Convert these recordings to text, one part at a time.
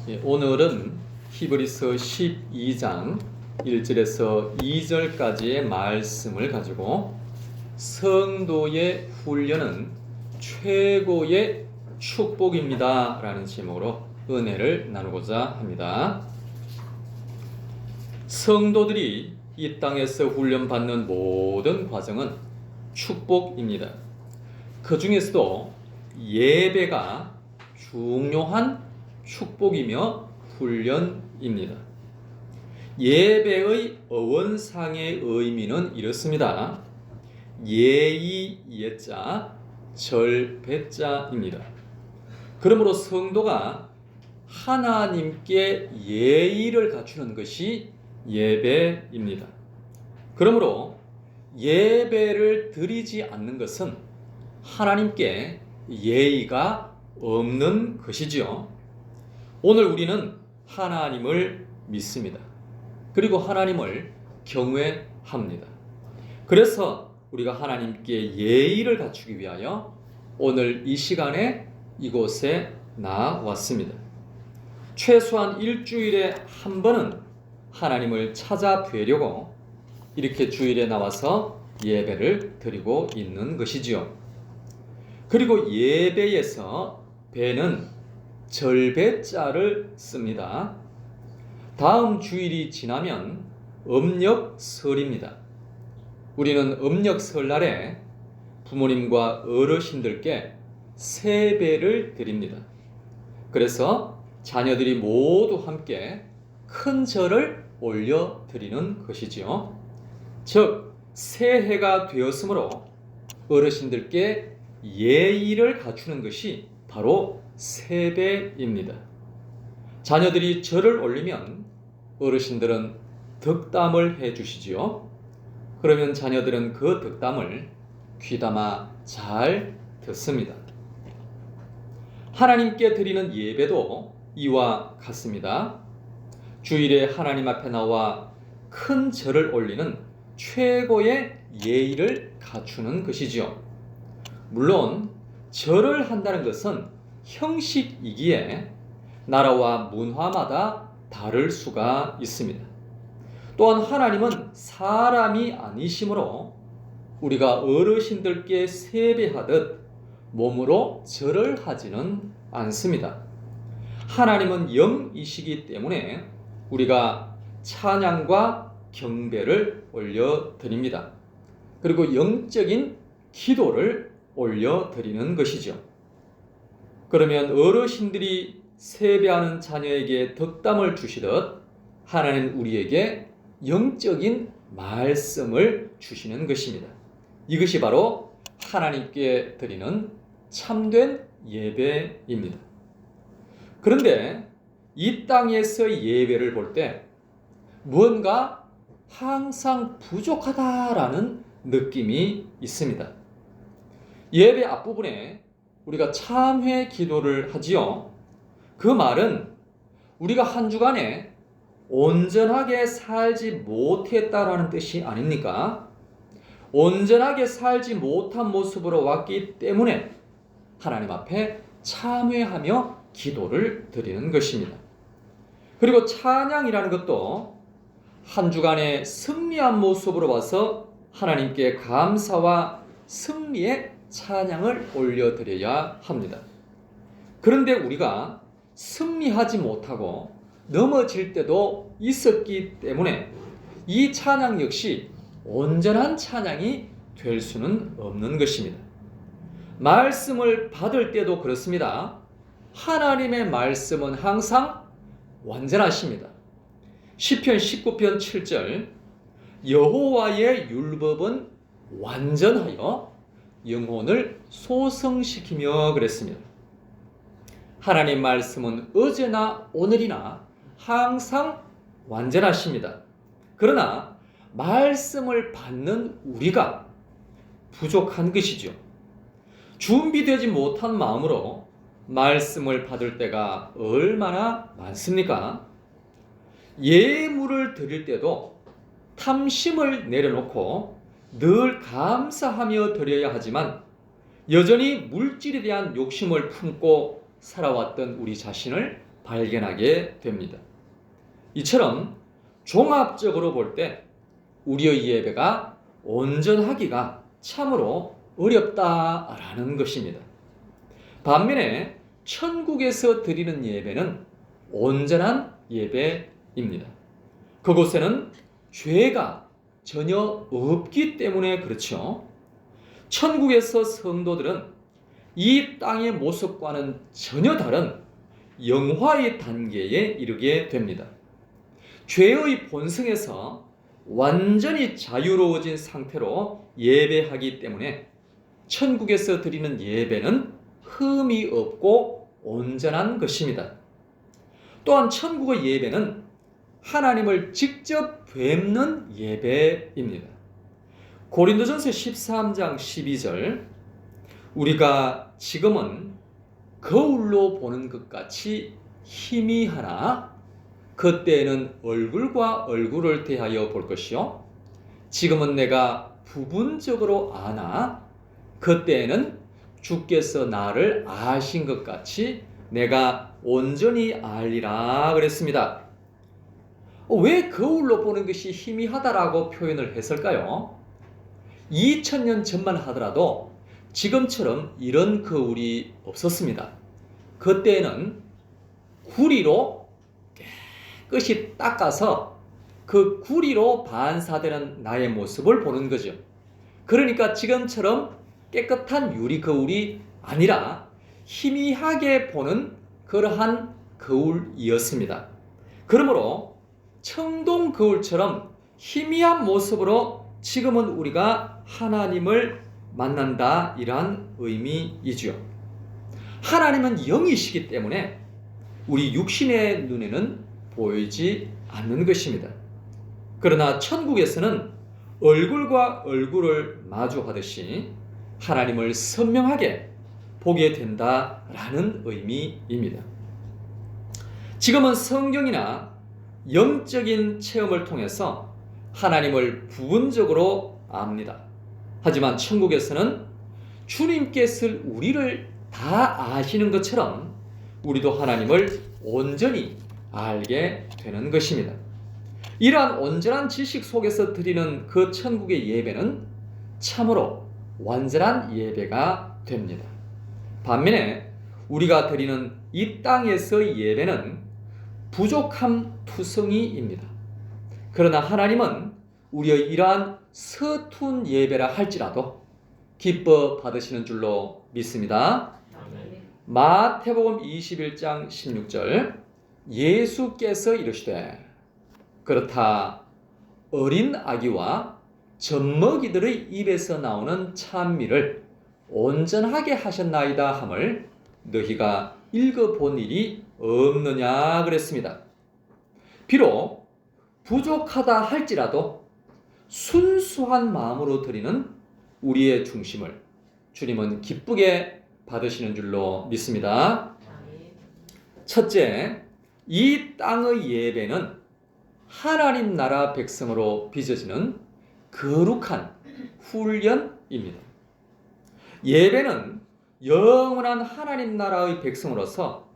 오늘은 히브리서 12장 1절에서 2절까지의 말씀을 가지고 성도의 훈련은 최고의 축복입니다 라는 제목으로 은혜를 나누고자 합니다. 성도들이 이 땅에서 훈련받는 모든 과정은 축복입니다. 그 중에서도 예배가 중요한 축복이며 훈련입니다. 예배의 어원상의 의미는 이렇습니다. 예의 예자 절 배자입니다. 그러므로 성도가 하나님께 예의를 갖추는 것이 예배입니다. 그러므로 예배를 드리지 않는 것은 하나님께 예의가 없는 것이지요. 오늘 우리는 하나님을 믿습니다. 그리고 하나님을 경외합니다. 그래서 우리가 하나님께 예의를 갖추기 위하여 오늘 이 시간에 이곳에 나왔습니다. 최소한 일주일에 한 번은 하나님을 찾아뵈려고 이렇게 주일에 나와서 예배를 드리고 있는 것이지요. 그리고 예배에서 배는 절배자를 씁니다. 다음 주일이 지나면 음력설입니다. 우리는 음력설날에 부모님과 어르신들께 세배를 드립니다. 그래서 자녀들이 모두 함께 큰 절을 올려드리는 것이지요. 즉 새해가 되었으므로 어르신들께 예의를 갖추는 것이 바로 세배입니다. 자녀들이 절을 올리면 어르신들은 덕담을 해주시지요. 그러면 자녀들은 그 덕담을 귀담아 잘 듣습니다. 하나님께 드리는 예배도 이와 같습니다. 주일에 하나님 앞에 나와 큰 절을 올리는 최고의 예의를 갖추는 것이지요. 물론 절을 한다는 것은 형식이기에 나라와 문화마다 다를 수가 있습니다. 또한 하나님은 사람이 아니시므로 우리가 어르신들께 세배하듯 몸으로 절을 하지는 않습니다. 하나님은 영이시기 때문에 우리가 찬양과 경배를 올려드립니다. 그리고 영적인 기도를 올려드리는 것이죠. 그러면 어르신들이 세배하는 자녀에게 덕담을 주시듯 하나님 우리에게 영적인 말씀을 주시는 것입니다. 이것이 바로 하나님께 드리는 참된 예배입니다. 그런데 이 땅에서 예배를 볼 때 무언가 항상 부족하다라는 느낌이 있습니다. 예배 앞부분에 우리가 참회 기도를 하지요. 그 말은 우리가 한 주간에 온전하게 살지 못했다라는 뜻이 아닙니까? 온전하게 살지 못한 모습으로 왔기 때문에 하나님 앞에 참회하며 기도를 드리는 것입니다. 그리고 찬양이라는 것도 한 주간에 승리한 모습으로 와서 하나님께 감사와 승리의 찬양을 올려드려야 합니다. 그런데 우리가 승리하지 못하고 넘어질 때도 있었기 때문에 이 찬양 역시 온전한 찬양이 될 수는 없는 것입니다. 말씀을 받을 때도 그렇습니다. 하나님의 말씀은 항상 완전하십니다. 시편 19편 7절 여호와의 율법은 완전하여 영혼을 소성시키며 그랬습니다. 하나님 말씀은 어제나 오늘이나 항상 완전하십니다. 그러나 말씀을 받는 우리가 부족한 것이죠. 준비되지 못한 마음으로 말씀을 받을 때가 얼마나 많습니까? 예물을 드릴 때도 탐심을 내려놓고 늘 감사하며 드려야 하지만 여전히 물질에 대한 욕심을 품고 살아왔던 우리 자신을 발견하게 됩니다. 이처럼 종합적으로 볼 때 우리의 예배가 온전하기가 참으로 어렵다라는 것입니다. 반면에 천국에서 드리는 예배는 온전한 예배입니다. 그곳에는 죄가 전혀 없기 때문에 그렇죠. 천국에서 성도들은 이 땅의 모습과는 전혀 다른 영화의 단계에 이르게 됩니다. 죄의 본성에서 완전히 자유로워진 상태로 예배하기 때문에 천국에서 드리는 예배는 흠이 없고 온전한 것입니다. 또한 천국의 예배는 하나님을 직접 뵙는 예배입니다. 고린도전서 13장 12절 우리가 지금은 거울로 보는 것 같이 희미하나 그때에는 얼굴과 얼굴을 대하여 볼 것이요 지금은 내가 부분적으로 아나 그때에는 주께서 나를 아신 것 같이 내가 온전히 알리라 그랬습니다. 왜 거울로 보는 것이 희미하다라고 표현을 했을까요? 2000년 전만 하더라도 지금처럼 이런 거울이 없었습니다. 그때는 구리로 깨끗이 닦아서 그 구리로 반사되는 나의 모습을 보는 거죠. 그러니까 지금처럼 깨끗한 유리 거울이 아니라 희미하게 보는 그러한 거울이었습니다. 그러므로 청동 거울처럼 희미한 모습으로 지금은 우리가 하나님을 만난다 이러한 의미이죠. 하나님은 영이시기 때문에 우리 육신의 눈에는 보이지 않는 것입니다. 그러나 천국에서는 얼굴과 얼굴을 마주하듯이 하나님을 선명하게 보게 된다라는 의미입니다. 지금은 성경이나 영적인 체험을 통해서 하나님을 부분적으로 압니다. 하지만 천국에서는 주님께서 우리를 다 아시는 것처럼 우리도 하나님을 온전히 알게 되는 것입니다. 이러한 온전한 지식 속에서 드리는 그 천국의 예배는 참으로 완전한 예배가 됩니다. 반면에 우리가 드리는 이 땅에서의 예배는 부족함 투성이입니다. 그러나 하나님은 우리의 이러한 서툰 예배라 할지라도 기뻐 받으시는 줄로 믿습니다. 마태복음 21장 16절 예수께서 이르시되 그렇다 어린 아기와 젖먹이들의 입에서 나오는 찬미를 온전하게 하셨나이다 함을 너희가 읽어본 일이 없느냐 그랬습니다. 비록 부족하다 할지라도 순수한 마음으로 드리는 우리의 중심을 주님은 기쁘게 받으시는 줄로 믿습니다. 첫째, 이 땅의 예배는 하나님 나라 백성으로 빚어지는 거룩한 훈련입니다. 예배는 영원한 하나님 나라의 백성으로서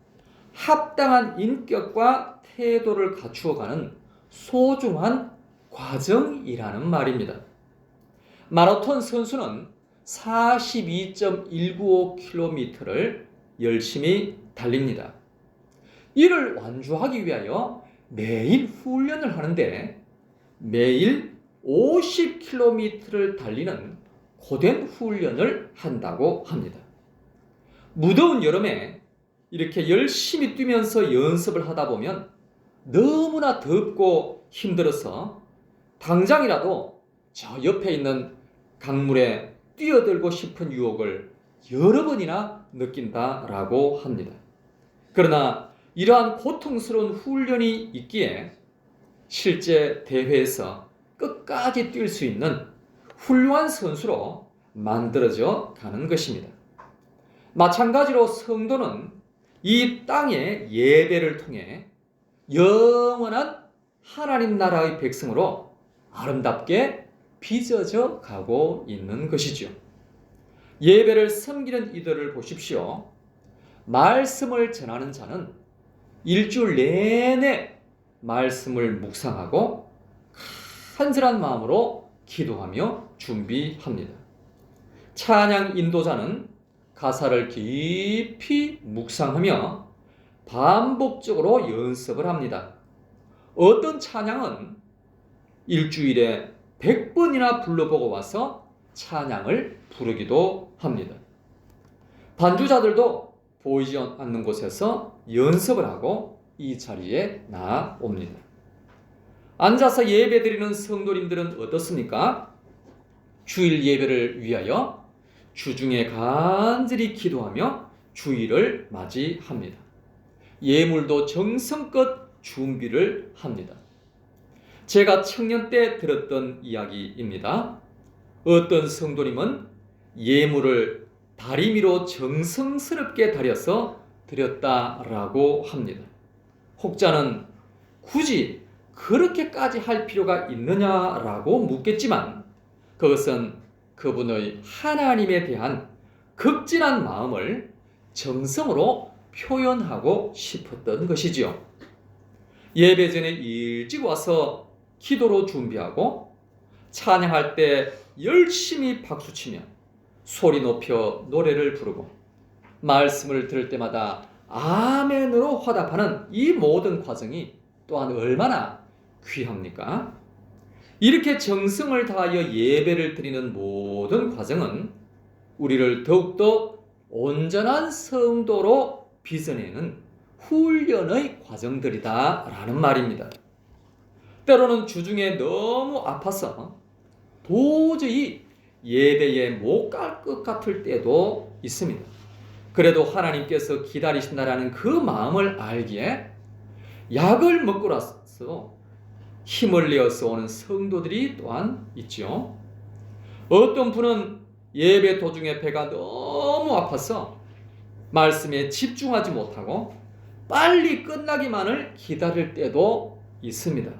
합당한 인격과 태도를 갖추어가는 소중한 과정이라는 말입니다. 마라톤 선수는 42.195km를 열심히 달립니다. 이를 완주하기 위하여 매일 훈련을 하는데 매일 50km를 달리는 고된 훈련을 한다고 합니다. 무더운 여름에 이렇게 열심히 뛰면서 연습을 하다 보면 너무나 덥고 힘들어서 당장이라도 저 옆에 있는 강물에 뛰어들고 싶은 유혹을 여러 번이나 느낀다라고 합니다. 그러나 이러한 고통스러운 훈련이 있기에 실제 대회에서 끝까지 뛸 수 있는 훌륭한 선수로 만들어져 가는 것입니다. 마찬가지로 성도는 이 땅의 예배를 통해 영원한 하나님 나라의 백성으로 아름답게 빚어져 가고 있는 것이죠. 예배를 섬기는 이들을 보십시오. 말씀을 전하는 자는 일주일 내내 말씀을 묵상하고 간절한 마음으로 기도하며 준비합니다. 찬양 인도자는 가사를 깊이 묵상하며 반복적으로 연습을 합니다. 어떤 찬양은 일주일에 100번이나 불러보고 와서 찬양을 부르기도 합니다. 반주자들도 보이지 않는 곳에서 연습을 하고 이 자리에 나옵니다. 앉아서 예배드리는 성도님들은 어떻습니까? 주일 예배를 위하여 주중에 간절히 기도하며 주일을 맞이합니다. 예물도 정성껏 준비를 합니다. 제가 청년 때 들었던 이야기입니다. 어떤 성도님은 예물을 다리미로 정성스럽게 다려서 드렸다라고 합니다. 혹자는 굳이 그렇게까지 할 필요가 있느냐라고 묻겠지만 그것은 그분의 하나님에 대한 극진한 마음을 정성으로 표현하고 싶었던 것이지요. 예배 전에 일찍 와서 기도로 준비하고 찬양할 때 열심히 박수치며 소리 높여 노래를 부르고 말씀을 들을 때마다 아멘으로 화답하는 이 모든 과정이 또한 얼마나 귀합니까? 이렇게 정성을 다하여 예배를 드리는 모든 과정은 우리를 더욱더 온전한 성도로 빚어내는 훈련의 과정들이다라는 말입니다. 때로는 주중에 너무 아파서 도저히 예배에 못 갈 것 같을 때도 있습니다. 그래도 하나님께서 기다리신다라는 그 마음을 알기에 약을 먹고라서 힘을 내어서 오는 성도들이 또한 있죠. 어떤 분은 예배 도중에 배가 너무 아파서 말씀에 집중하지 못하고 빨리 끝나기만을 기다릴 때도 있습니다.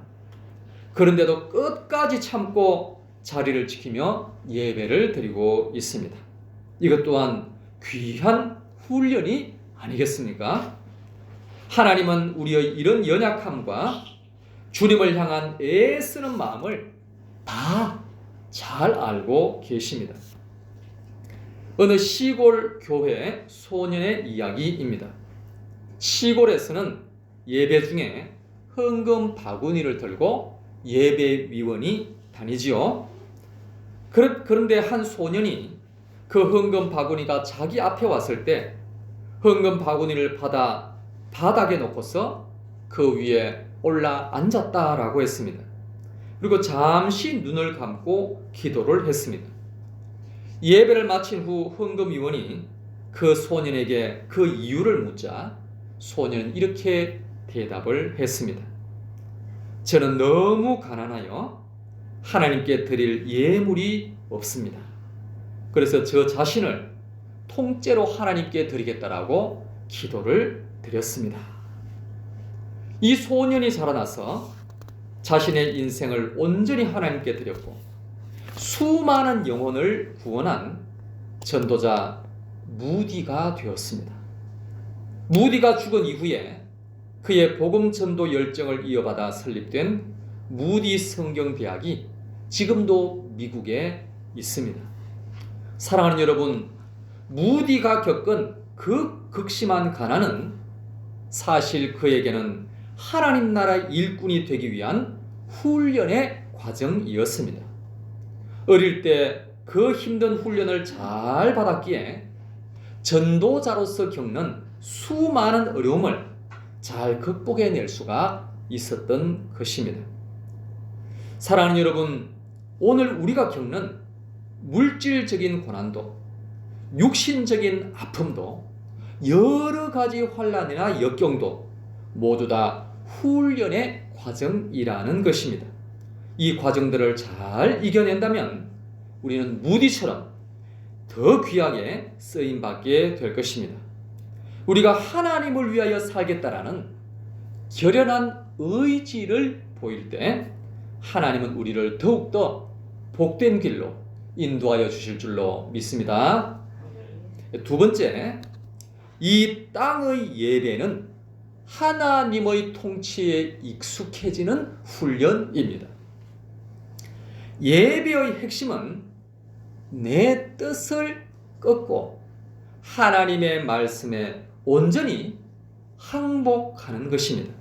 그런데도 끝까지 참고 자리를 지키며 예배를 드리고 있습니다. 이것 또한 귀한 훈련이 아니겠습니까? 하나님은 우리의 이런 연약함과 주님을 향한 애쓰는 마음을 다 잘 알고 계십니다. 어느 시골 교회 소년의 이야기입니다. 시골에서는 예배 중에 헌금 바구니를 들고 예배위원이 다니지요. 그런데 한 소년이 그 헌금 바구니가 자기 앞에 왔을 때 헌금 바구니를 받아 바닥에 놓고서 그 위에 올라 앉았다라고 했습니다. 그리고 잠시 눈을 감고 기도를 했습니다. 예배를 마친 후 헌금위원이 그 소년에게 그 이유를 묻자 소년은 이렇게 대답을 했습니다. 저는 너무 가난하여 하나님께 드릴 예물이 없습니다. 그래서 저 자신을 통째로 하나님께 드리겠다라고 기도를 드렸습니다. 이 소년이 자라나서 자신의 인생을 온전히 하나님께 드렸고 수많은 영혼을 구원한 전도자 무디가 되었습니다. 무디가 죽은 이후에 그의 복음 전도 열정을 이어받아 설립된 무디 성경대학이 지금도 미국에 있습니다. 사랑하는 여러분, 무디가 겪은 그 극심한 가난은 사실 그에게는 하나님 나라 일꾼이 되기 위한 훈련의 과정이었습니다. 어릴 때 그 힘든 훈련을 잘 받았기에 전도자로서 겪는 수많은 어려움을 잘 극복해낼 수가 있었던 것입니다. 사랑하는 여러분, 오늘 우리가 겪는 물질적인 고난도, 육신적인 아픔도, 여러 가지 환난이나 역경도 모두 다 훈련의 과정이라는 것입니다. 이 과정들을 잘 이겨낸다면 우리는 무디처럼 더 귀하게 쓰임받게 될 것입니다. 우리가 하나님을 위하여 살겠다라는 결연한 의지를 보일 때 하나님은 우리를 더욱더 복된 길로 인도하여 주실 줄로 믿습니다. 두 번째, 이 땅의 예배는 하나님의 통치에 익숙해지는 훈련입니다. 예배의 핵심은 내 뜻을 꺾고 하나님의 말씀에 온전히 항복하는 것입니다.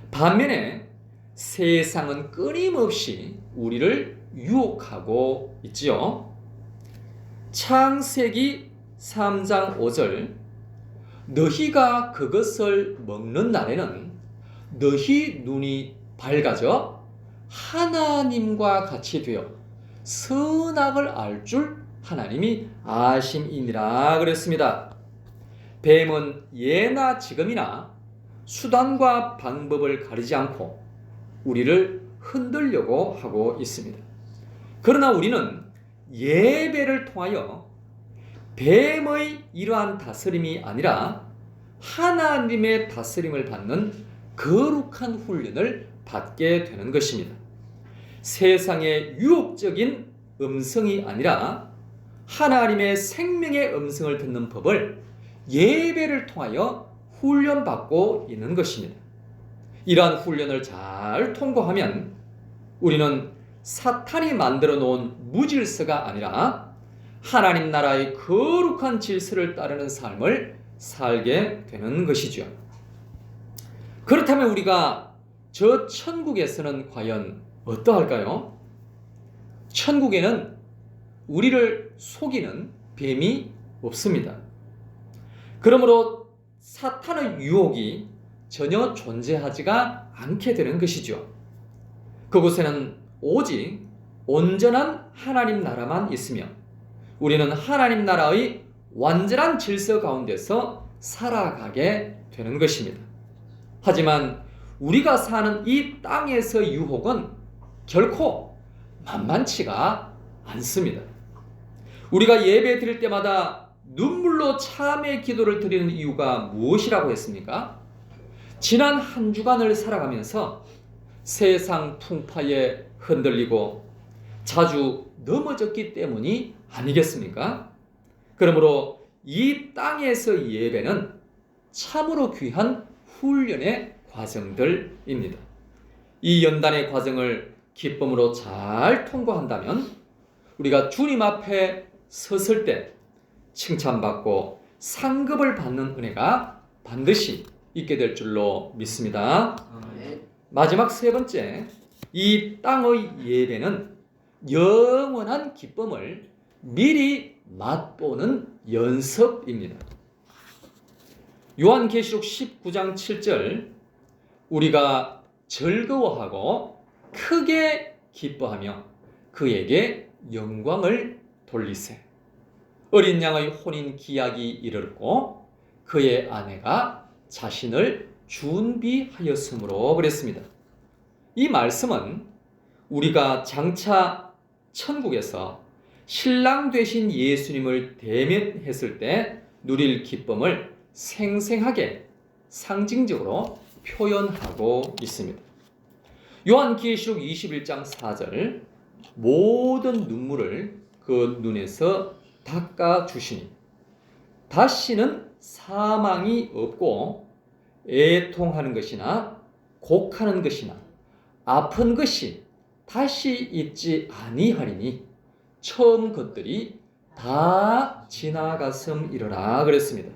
반면에 세상은 끊임없이 우리를 유혹하고 있지요. 창세기 3장 5절 너희가 그것을 먹는 날에는 너희 눈이 밝아져 하나님과 같이 되어 선악을 알 줄 하나님이 아심이니라 그랬습니다. 뱀은 예나 지금이나 수단과 방법을 가리지 않고 우리를 흔들려고 하고 있습니다. 그러나 우리는 예배를 통하여 뱀의 이러한 다스림이 아니라 하나님의 다스림을 받는 거룩한 훈련을 받게 되는 것입니다. 세상의 유혹적인 음성이 아니라 하나님의 생명의 음성을 듣는 법을 예배를 통하여 훈련받고 있는 것입니다. 이러한 훈련을 잘 통과하면 우리는 사탄이 만들어 놓은 무질서가 아니라 하나님 나라의 거룩한 질서를 따르는 삶을 살게 되는 것이죠. 그렇다면 우리가 저 천국에서는 과연 어떠할까요? 천국에는 우리를 속이는 뱀이 없습니다. 그러므로 사탄의 유혹이 전혀 존재하지가 않게 되는 것이죠. 그곳에는 오직 온전한 하나님 나라만 있으며 우리는 하나님 나라의 완전한 질서 가운데서 살아가게 되는 것입니다. 하지만 우리가 사는 이 땅에서의 유혹은 결코 만만치가 않습니다. 우리가 예배 드릴 때마다 눈물로 참회 기도를 드리는 이유가 무엇이라고 했습니까? 지난 한 주간을 살아가면서 세상 풍파에 흔들리고 자주 넘어졌기 때문이 아니겠습니까? 그러므로 이 땅에서 예배는 참으로 귀한 훈련의 과정들입니다. 이 연단의 과정을 기쁨으로 잘 통과한다면 우리가 주님 앞에 섰을 때 칭찬받고 상급을 받는 은혜가 반드시 있게 될 줄로 믿습니다. 마지막 세 번째, 이 땅의 예배는 영원한 기쁨을 미리 맛보는 연습입니다. 요한계시록 19장 7절 우리가 즐거워하고 크게 기뻐하며 그에게 영광을 돌리세. 어린 양의 혼인 기약이 이르렀고 그의 아내가 자신을 준비하였으므로 그랬습니다. 이 말씀은 우리가 장차 천국에서 신랑 되신 예수님을 대면했을 때 누릴 기쁨을 생생하게 상징적으로 표현하고 있습니다. 요한계시록 21장 4절 모든 눈물을 그 눈에서 닦아 주시니 다시는 사망이 없고 애통하는 것이나 곡하는 것이나 아픈 것이 다시 있지 아니하리니 처음 것들이 다 지나갔음이로라 그랬습니다.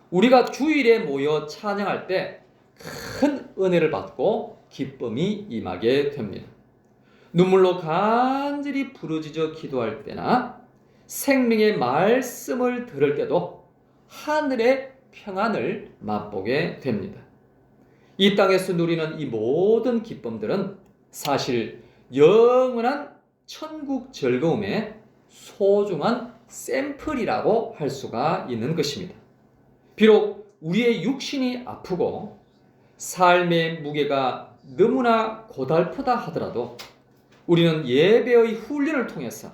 우리가 주일에 모여 찬양할 때 큰 은혜를 받고 기쁨이 임하게 됩니다. 눈물로 간절히 부르짖어 기도할 때나 생명의 말씀을 들을 때도 하늘의 평안을 맛보게 됩니다. 이 땅에서 누리는 이 모든 기쁨들은 사실 영원한 천국 즐거움의 소중한 샘플이라고 할 수가 있는 것입니다. 비록 우리의 육신이 아프고 삶의 무게가 너무나 고달프다 하더라도 우리는 예배의 훈련을 통해서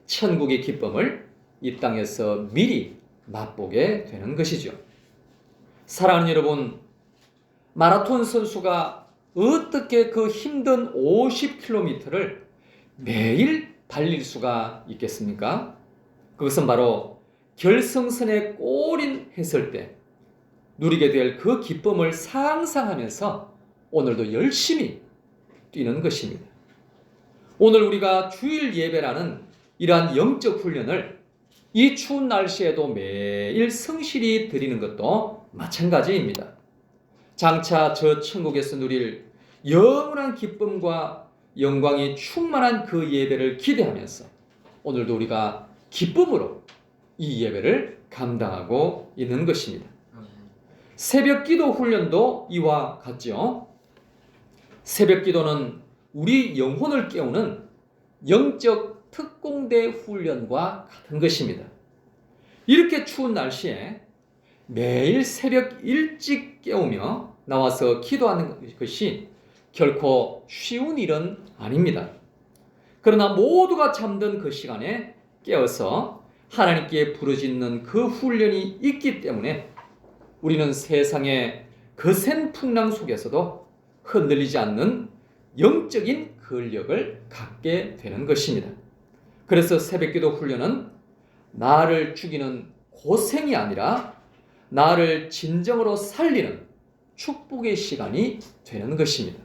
천국의 기쁨을 이 땅에서 미리 맛보게 되는 것이죠. 사랑하는 여러분, 마라톤 선수가 어떻게 그 힘든 50km를 매일 달릴 수가 있겠습니까? 그것은 바로 결승선에 골인했을 때 누리게 될 그 기쁨을 상상하면서 오늘도 열심히 뛰는 것입니다. 오늘 우리가 주일 예배라는 이러한 영적 훈련을 이 추운 날씨에도 매일 성실히 드리는 것도 마찬가지입니다. 장차 저 천국에서 누릴 영원한 기쁨과 영광이 충만한 그 예배를 기대하면서 오늘도 우리가 기쁨으로 이 예배를 감당하고 있는 것입니다. 새벽 기도 훈련도 이와 같죠. 새벽 기도는 우리 영혼을 깨우는 영적 특공대 훈련과 같은 것입니다. 이렇게 추운 날씨에 매일 새벽 일찍 깨우며 나와서 기도하는 것이 결코 쉬운 일은 아닙니다. 그러나 모두가 잠든 그 시간에 깨어서 하나님께 부르짖는 그 훈련이 있기 때문에 우리는 세상의 거센 풍랑 속에서도 흔들리지 않는 영적인 근력을 갖게 되는 것입니다. 그래서 새벽기도 훈련은 나를 죽이는 고생이 아니라 나를 진정으로 살리는 축복의 시간이 되는 것입니다.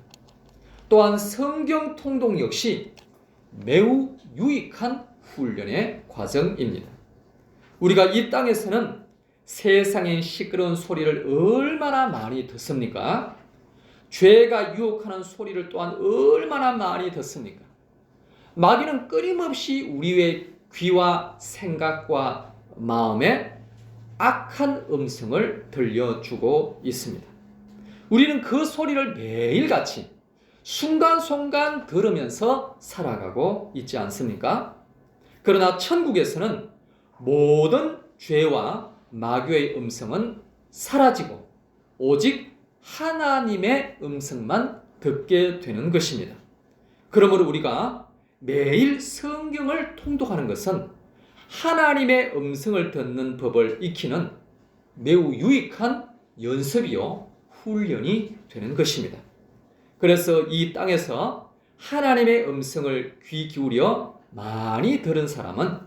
또한 성경 통독 역시 매우 유익한 훈련의 과정입니다. 우리가 이 땅에서는 세상의 시끄러운 소리를 얼마나 많이 듣습니까? 죄가 유혹하는 소리를 또한 얼마나 많이 듣습니까? 마귀는 끊임없이 우리의 귀와 생각과 마음에 악한 음성을 들려주고 있습니다. 우리는 그 소리를 매일같이 순간순간 들으면서 살아가고 있지 않습니까? 그러나 천국에서는 모든 죄와 마귀의 음성은 사라지고 오직 하나님의 음성만 듣게 되는 것입니다. 그러므로 우리가 매일 성경을 통독하는 것은 하나님의 음성을 듣는 법을 익히는 매우 유익한 연습이요 훈련이 되는 것입니다. 그래서 이 땅에서 하나님의 음성을 귀 기울여 많이 들은 사람은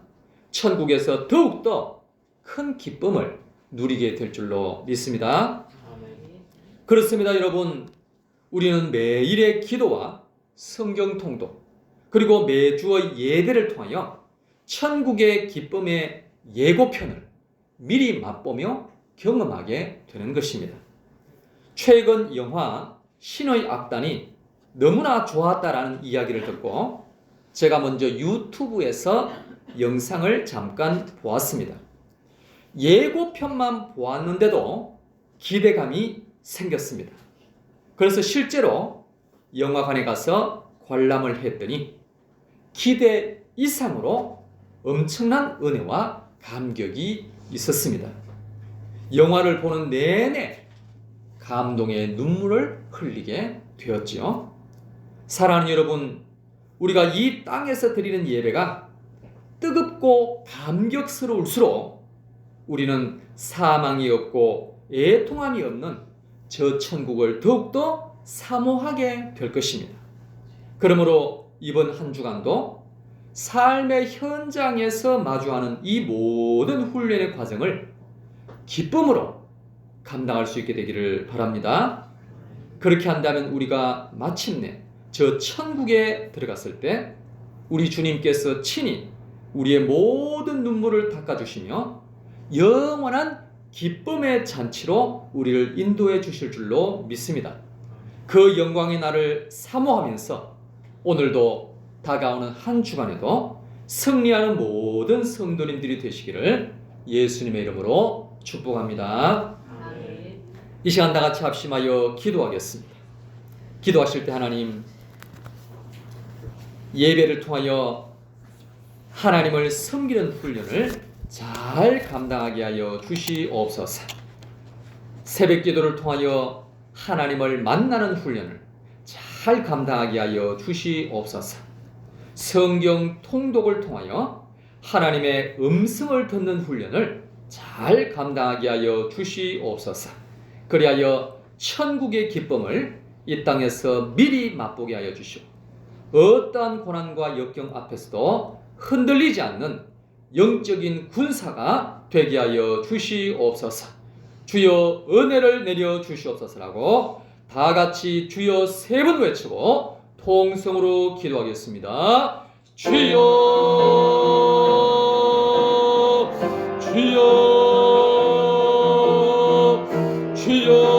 천국에서 더욱더 큰 기쁨을 누리게 될 줄로 믿습니다. 그렇습니다, 여러분. 우리는 매일의 기도와 성경 통독 그리고 매주의 예배를 통하여 천국의 기쁨의 예고편을 미리 맛보며 경험하게 되는 것입니다. 최근 영화 신의 악단이 너무나 좋았다라는 이야기를 듣고 제가 먼저 유튜브에서 영상을 잠깐 보았습니다. 예고편만 보았는데도 기대감이 생겼습니다. 그래서 실제로 영화관에 가서 관람을 했더니 기대 이상으로 엄청난 은혜와 감격이 있었습니다. 영화를 보는 내내 감동의 눈물을 흘리게 되었지요. 사랑하는 여러분, 우리가 이 땅에서 드리는 예배가 뜨겁고 감격스러울수록 우리는 사망이 없고 애통함이 없는 저 천국을 더욱더 사모하게 될 것입니다. 그러므로 이번 한 주간도 삶의 현장에서 마주하는 이 모든 훈련의 과정을 기쁨으로 감당할 수 있게 되기를 바랍니다. 그렇게 한다면 우리가 마침내 저 천국에 들어갔을 때 우리 주님께서 친히 우리의 모든 눈물을 닦아주시며 영원한 기쁨의 잔치로 우리를 인도해 주실 줄로 믿습니다. 그 영광의 날을 사모하면서 오늘도 다가오는 한 주간에도 승리하는 모든 성도님들이 되시기를 예수님의 이름으로 축복합니다. 이 시간 다 같이 합심하여 기도하겠습니다. 기도하실 때 하나님, 예배를 통하여 하나님을 섬기는 훈련을 잘 감당하게 하여 주시옵소서. 새벽 기도를 통하여 하나님을 만나는 훈련을 잘 감당하게 하여 주시옵소서. 성경 통독을 통하여 하나님의 음성을 듣는 훈련을 잘 감당하게 하여 주시옵소서. 그리하여 천국의 기쁨을 이 땅에서 미리 맛보게 하여 주시오. 어떠한 고난과 역경 앞에서도 흔들리지 않는 영적인 군사가 되게 하여 주시옵소서. 주여 은혜를 내려 주시옵소서라고 다 같이 주여 세 번 외치고 통성으로 기도하겠습니다. 주여 주여 주여